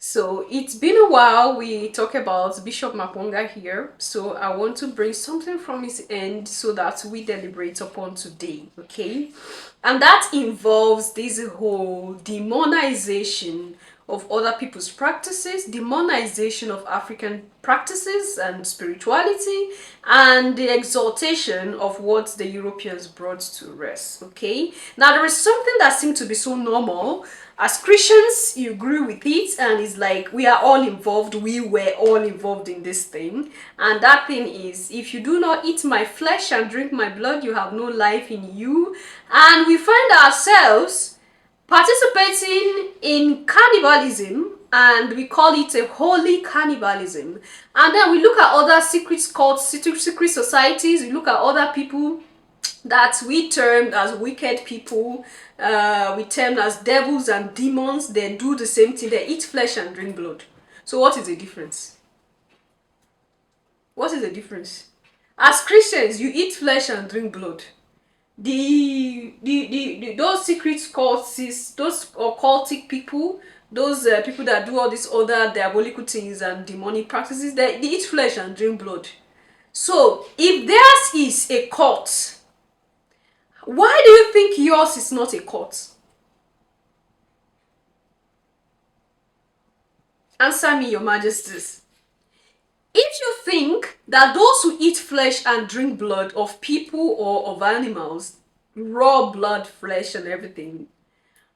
So it's been a while we talk about Bishop Maponga here. So I want to bring something from his end so that we deliberate upon today, okay? And that involves this whole demonization of other people's practices, demonization of African practices and spirituality, and the exaltation of what the Europeans brought to rest, okay? Now there is something that seemed to be so normal. As Christians, you agree with it, and it's like we are all involved, we were all involved in this thing. And that thing is, if you do not eat my flesh and drink my blood, you have no life in you. And we find ourselves participating in cannibalism, and we call it a holy cannibalism. And then we look at other secret cults, secret societies, we look at other people that we term as wicked people, we term as devils and demons. They do the same thing. They eat flesh and drink blood. So what is the difference? What is the difference? As Christians, you eat flesh and drink blood. Those secret cults, those occultic people, those people that do all these other diabolical things and demonic practices, they eat flesh and drink blood. So if theirs is a cult, why do you think yours is not a cult? Answer me, your majesties. If you think that those who eat flesh and drink blood of people or of animals, raw blood, flesh and everything,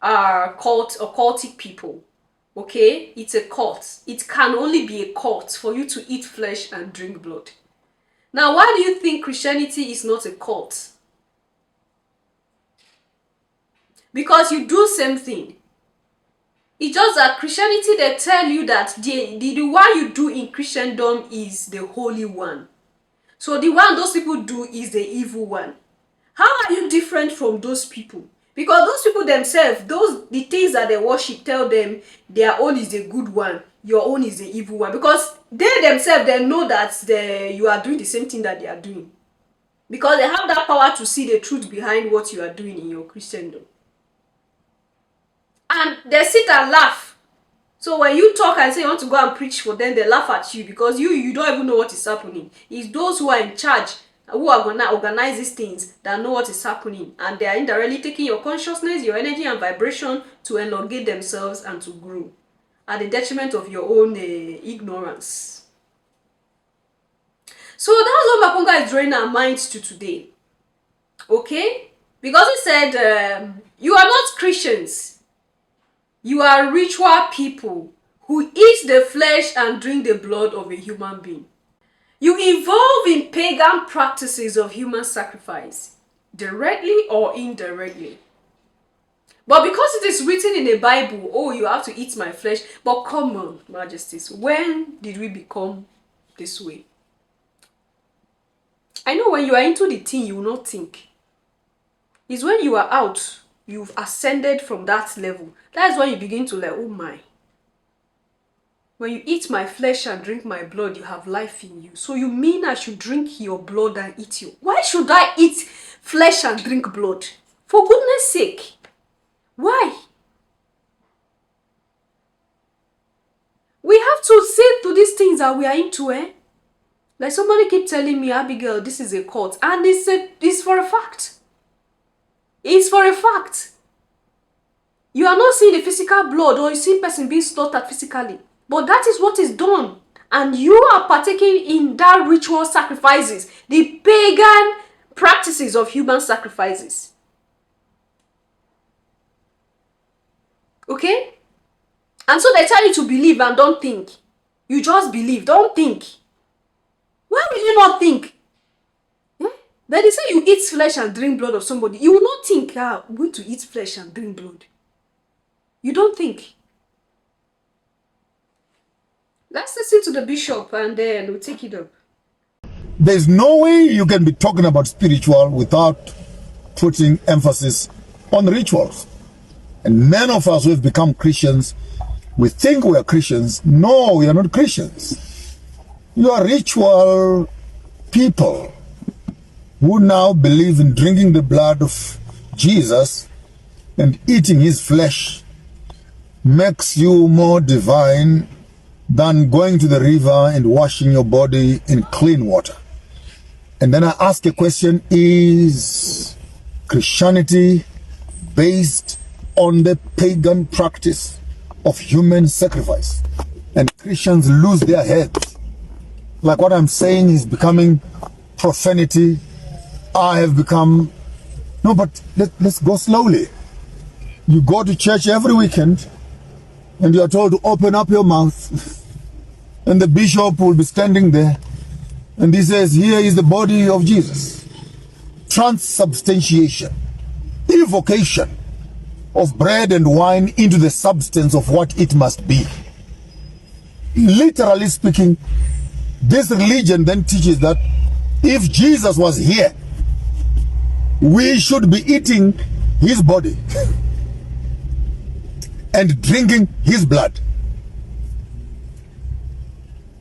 are occultic people, okay? It's a cult. It can only be a cult for you to eat flesh and drink blood. Now, why do you think Christianity is not a cult? Because you do same thing. It's just that Christianity, they tell you that the one you do in Christendom is the holy one. So the one those people do is the evil one. How are you different from those people? Because those people themselves, the things that they worship, tell them their own is the good one, your own is the evil one. Because they themselves, they know that you are doing the same thing that they are doing. Because they have that power to see the truth behind what you are doing in your Christendom. And they sit and laugh. So when you talk and say you want to go and preach for them, they laugh at you because you don't even know what is happening. It's those who are in charge, who are going to organize these things, that know what is happening. And they are indirectly taking your consciousness, your energy and vibration to elongate themselves and to grow at the detriment of your own ignorance. So that's what Maponga is drawing our minds to today. Okay? Because he said, you are not Christians. You are ritual people who eat the flesh and drink the blood of a human being. You involve in pagan practices of human sacrifice, directly or indirectly. But because it is written in the Bible, oh, you have to eat my flesh. But come on, majesties, when did we become this way? I know when you are into the thing, you will not think. It's when you are out, you've ascended from that level. That's when you begin to like, oh my. When you eat my flesh and drink my blood, you have life in you. So you mean I should drink your blood and eat you? Why should I eat flesh and drink blood? For goodness sake. Why? We have to say to these things that we are into, eh? Like somebody keep telling me, Abigail, this is a cult. And it's for a fact. It's for a fact. You are not seeing the physical blood or you see a person being slaughtered physically. But that is what is done. And you are partaking in that ritual sacrifices. The pagan practices of human sacrifices. Okay? And so they tell you to believe and don't think. You just believe, don't think. Why will you not think? Then they say you eat flesh and drink blood of somebody. You will not think, I'm going to eat flesh and drink blood. You don't think. Let's listen to the bishop and then we'll take it up. There's no way you can be talking about spiritual without putting emphasis on rituals. And many of us who have become Christians, we think we are Christians. No, we are not Christians. You are ritual people who now believe in drinking the blood of Jesus and eating his flesh makes you more divine than going to the river and washing your body in clean water. And then I ask a question, is Christianity based on the pagan practice of human sacrifice? And Christians lose their heads. Like what I'm saying is becoming profanity. I have become... No, but let's go slowly. You go to church every weekend and you are told to open up your mouth and the bishop will be standing there and he says, here is the body of Jesus. Transubstantiation, evocation of bread and wine into the substance of what it must be. Literally speaking, this religion then teaches that if Jesus was here, we should be eating his body and drinking his blood.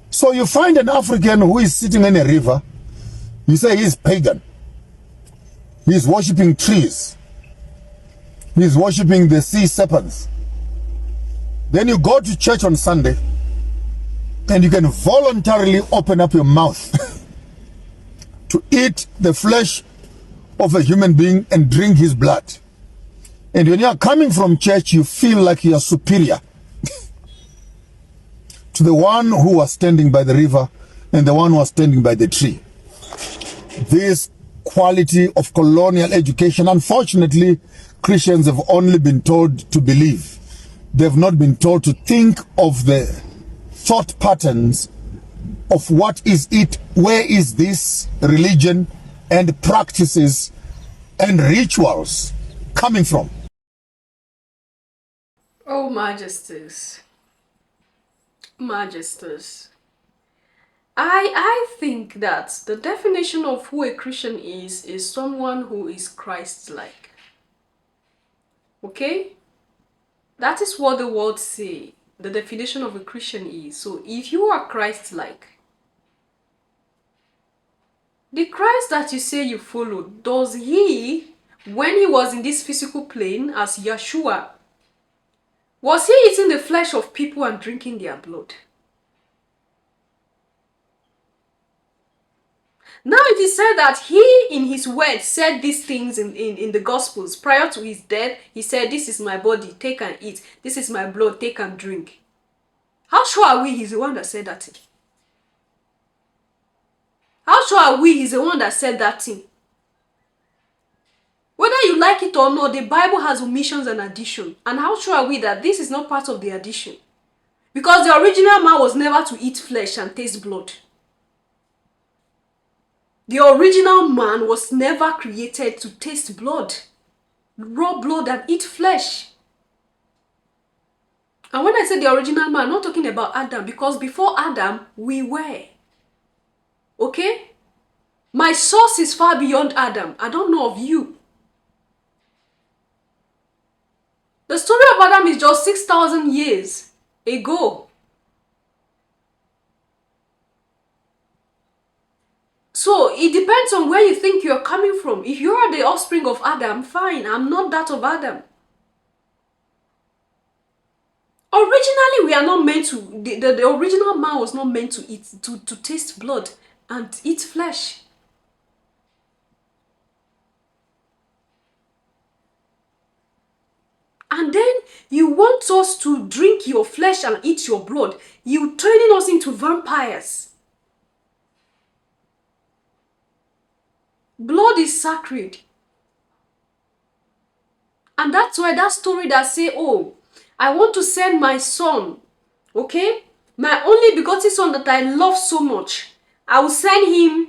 So you find an African who is sitting in a river, you say he's pagan. He's worshipping trees. He's worshipping the sea serpents. Then you go to church on Sunday and you can voluntarily open up your mouth to eat the flesh of a human being and drink his blood. And when you are coming from church, you feel like you are superior to the one who was standing by the river and the one who was standing by the tree. This quality of colonial education, unfortunately, Christians have only been told to believe. They've not been told to think of the thought patterns of what is it, where is this religion and practices and rituals coming from. Oh, majesties. Majesties. I think that the definition of who a Christian is someone who is Christ-like. Okay? That is what the words say. The definition of a Christian is. So if you are Christ-like, the Christ that you say you follow, does he, when he was in this physical plane as Yeshua, was he eating the flesh of people and drinking their blood? Now it is said that he in his word said these things in the Gospels. Prior to his death, he said, this is my body, take and eat. This is my blood, take and drink. How sure are we he's the one that said that thing? How sure are we he's the one that said that thing? Whether you like it or not, the Bible has omissions and addition. And how sure are we that this is not part of the addition? Because the original man was never to eat flesh and taste blood. The original man was never created to taste blood, raw blood, and eat flesh. And when I say the original man, I'm not talking about Adam, because before Adam, we were. Okay? My source is far beyond Adam. I don't know of you. The story of Adam is just 6,000 years ago. So it depends on where you think you're coming from. If you are the offspring of Adam, fine. I'm not that of Adam. Originally, we are not meant to, the original man was not meant to eat, to taste blood and eat flesh. And then you want us to drink your flesh and eat your blood. You turning us into vampires. Blood is sacred. And that's why that story that say, oh, I want to send my son, okay? My only begotten son that I love so much. I will send him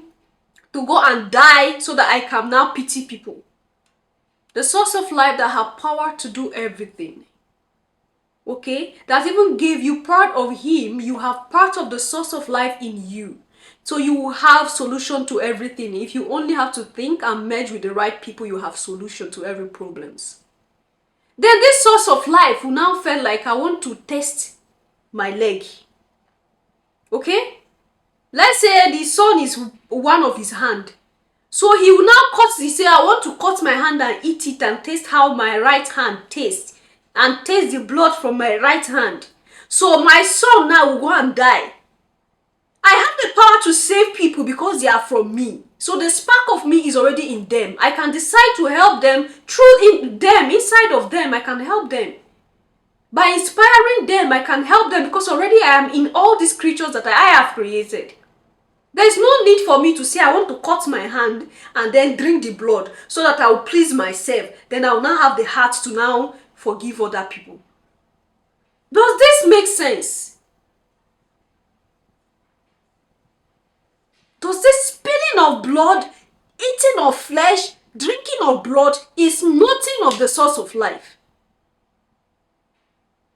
to go and die so that I can now pity people. The source of life that have power to do everything. Okay? That even gave you part of him. You have part of the source of life in you. So you will have solution to everything. If you only have to think and merge with the right people, you have solution to every problems. Then this source of life will now feel like, I want to test my leg. Okay? Let's say the son is one of his hand. So he will now cut, he say, I want to cut my hand and eat it and taste how my right hand tastes. and taste the blood from my right hand. So my son now will go and die. I have the power to save people because they are from me. So the spark of me is already in them. I can decide to help them through them, inside of them, I can help them. By inspiring them, I can help them because already I am in all these creatures that I have created. There is no need for me to say I want to cut my hand and then drink the blood so that I will please myself. Then I will now have the heart to now forgive other people. Does this make sense? Does this spilling of blood, eating of flesh, drinking of blood is nothing of the source of life?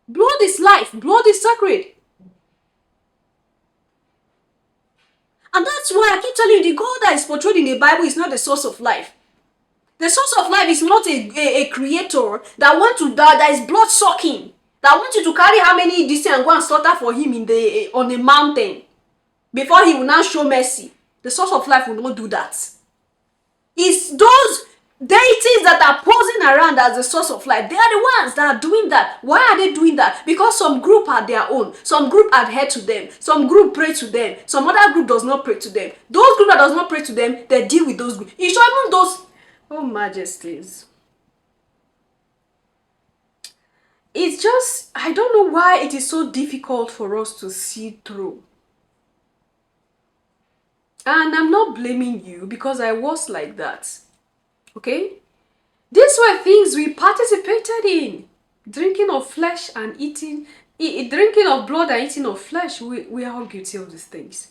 Blood is life. Blood is sacred. And that's why I keep telling you, the God that is portrayed in the Bible is not the source of life. The source of life is not a creator that wants to die, that is blood sucking, that wants you to carry how many this and go and slaughter for him on a mountain before he will now show mercy. The source of life will not do that. It's those deities that are posing around as the source of life. They are the ones that are doing that. Why are they doing that? Because some group are their own. Some group adhere to them. Some group pray to them. Some other group does not pray to them. Those group that does not pray to them, they deal with those groups. It's even those, oh majesties. It's just, I don't know why it is so difficult for us to see through. And I'm not blaming you because I was like that. Okay? These were things we participated in. Drinking of flesh and eating, drinking of blood and eating of flesh, we are all guilty of these things.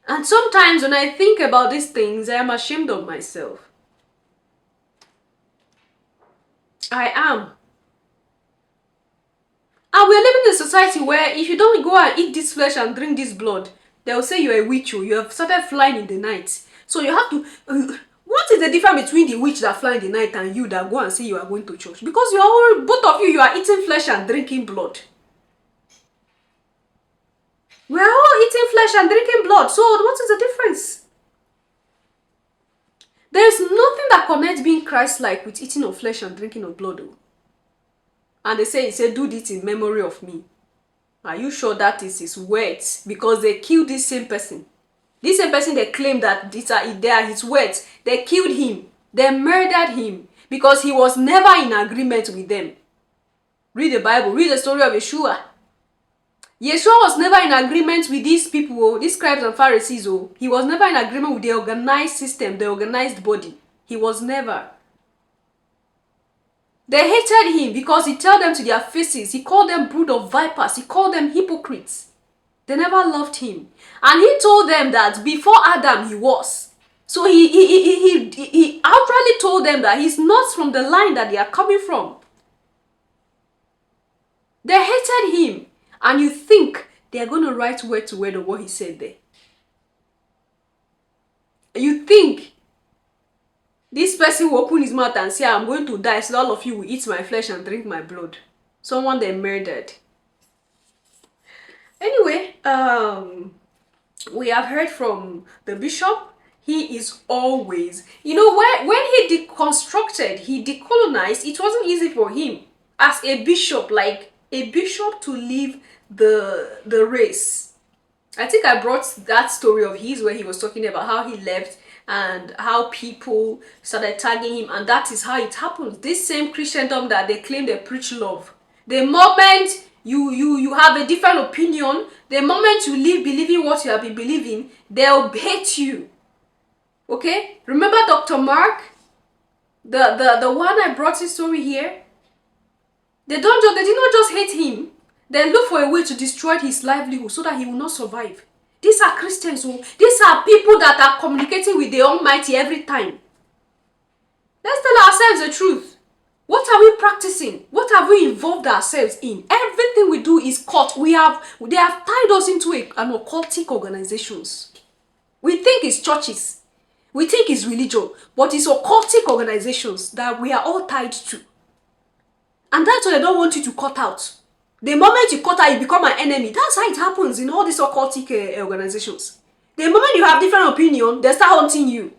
And sometimes when I think about these things, I am ashamed of myself. I am. And we're living in a society where if you don't go and eat this flesh and drink this blood, they will say you're a witch or you have started flying in the night. So you have to... what is the difference between the witch that fly in the night and you that go and say you are going to church? Because you are all, both of you are eating flesh and drinking blood. We are all eating flesh and drinking blood. So what is the difference? There is nothing that connects being Christ-like with eating of flesh and drinking of blood. Though. And they say, do this in memory of me. Are you sure that is his words? Because they killed this same person. This same person they claim that they are his words. They killed him. They murdered him. Because he was never in agreement with them. Read the Bible. Read the story of Yeshua. Yeshua was never in agreement with these people, these scribes and Pharisees. He was never in agreement with the organized system, the organized body. He was never. They hated him because he told them to their faces. He called them brood of vipers. He called them hypocrites. They never loved him. And he told them that before Adam he was. So he outrightly told them that he's not from the line that they are coming from. They hated him. And you think they are going to write word to word of what he said there. You think this person will open his mouth and say, I'm going to die, so all of you will eat my flesh and drink my blood. Someone they murdered. Anyway, we have heard from the bishop. He is always, you know, when he deconstructed, he decolonized, it wasn't easy for him as a bishop, like a bishop to leave the race. I think I brought that story of his where he was talking about how he left and how people started tagging him, and that is how it happens. This same Christendom that they claim they preach love, the moment you have a different opinion, the moment you leave believing what you have been believing, they'll hate you. Okay, remember Dr. Mark, the one I brought his story here? They did not just hate him, they look for a way to destroy his livelihood so that he will not survive. These are Christians. These are people that are communicating with the Almighty every time. Let's tell ourselves the truth. What are we practicing? What have we involved ourselves in? Everything we do is caught. They have tied us into an occultic organizations. We think it's churches. We think it's religion. But it's occultic organizations that we are all tied to. And that's why they don't want you to cut out. The moment you cut out, you become an enemy. That's how it happens in all these occultic organizations. The moment you have different opinion, they start hunting you.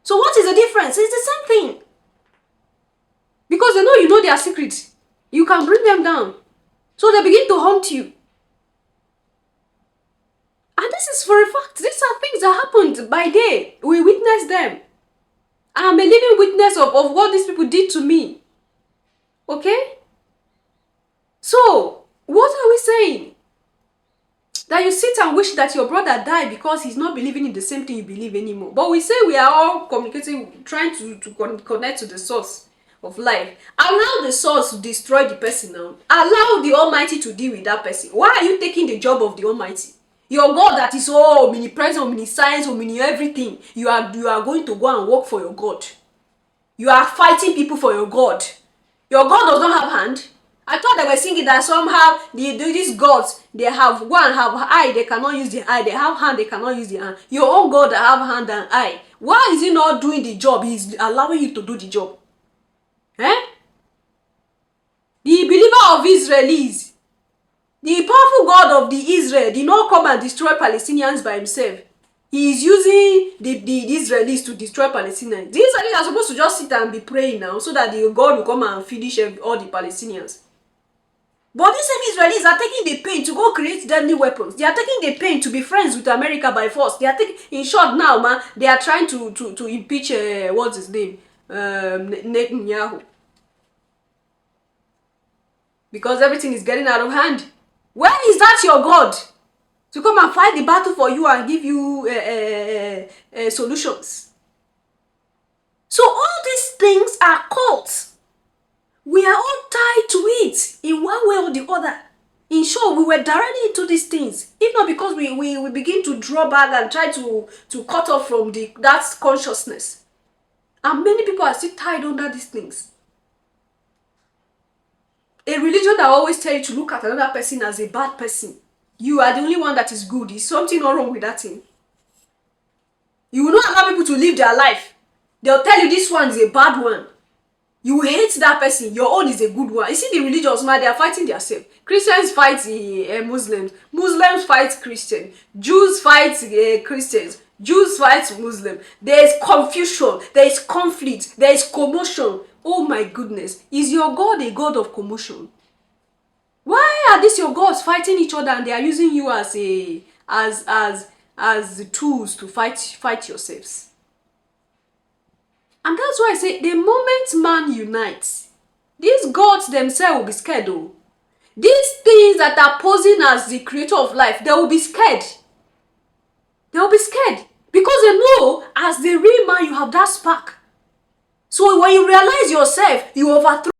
So what is the difference? It's the same thing. Because they know you know their secrets. You can bring them down. So they begin to hunt you. And this is for a fact. These are things that happened by day. We witnessed them. I'm a living witness of what these people did to me. Okay? So, what are we saying? That you sit and wish that your brother died because he's not believing in the same thing you believe anymore. But we say we are all communicating, trying to connect to the source of life. Allow the source to destroy the person now. Allow the Almighty to deal with that person. Why are you taking the job of the Almighty? Your God that is omnipresent, omniscience, omni everything. You are going to go and work for your God. You are fighting people for your God. Your God does not have hand. I thought they were singing that somehow these gods, they have one have eye, they cannot use the eye. They have hand, they cannot use the hand. Your own God that have hand and eye. Why is he not doing the job? He's allowing you to do the job. Eh? The believer of Israelis, the powerful God of the Israel did not come and destroy Palestinians by himself. He is using the Israelis to destroy Palestinians. The Israelis are supposed to just sit and be praying now so that the God will come and finish all the Palestinians. But these same Israelis are taking the pain to go create deadly weapons. They are taking the pain to be friends with America by force. They are taking, in short now, man, they are trying to impeach, what's his name? Netanyahu. Because everything is getting out of hand. When is that your God? To come and fight the battle for you and give you solutions. So all these things are cults. We are all tied to it in one way or the other. In short, we were directly into these things. If not because we begin to draw back and try to cut off from that consciousness. And many people are still tied under these things. A religion that always tell you to look at another person as a bad person. You are the only one that is good. Is something not wrong with that thing? You will not allow people to live their life. They'll tell you this one is a bad one. You will hate that person. Your own is a good one. You see the religious man, they are fighting themselves. Christians fight Muslims. Muslims fight Christians. Jews fight Christians. Jews fight Muslims. There is confusion. There is conflict. There is commotion. Oh my goodness. Is your God a God of commotion? Why are these your gods fighting each other and they are using you as the tools to fight yourselves? And that's why I say the moment man unites, these gods themselves will be scared though. These things that are posing as the creator of life, they will be scared. They will be scared. Because they know as the real man you have that spark. So when you realize yourself, you overthrow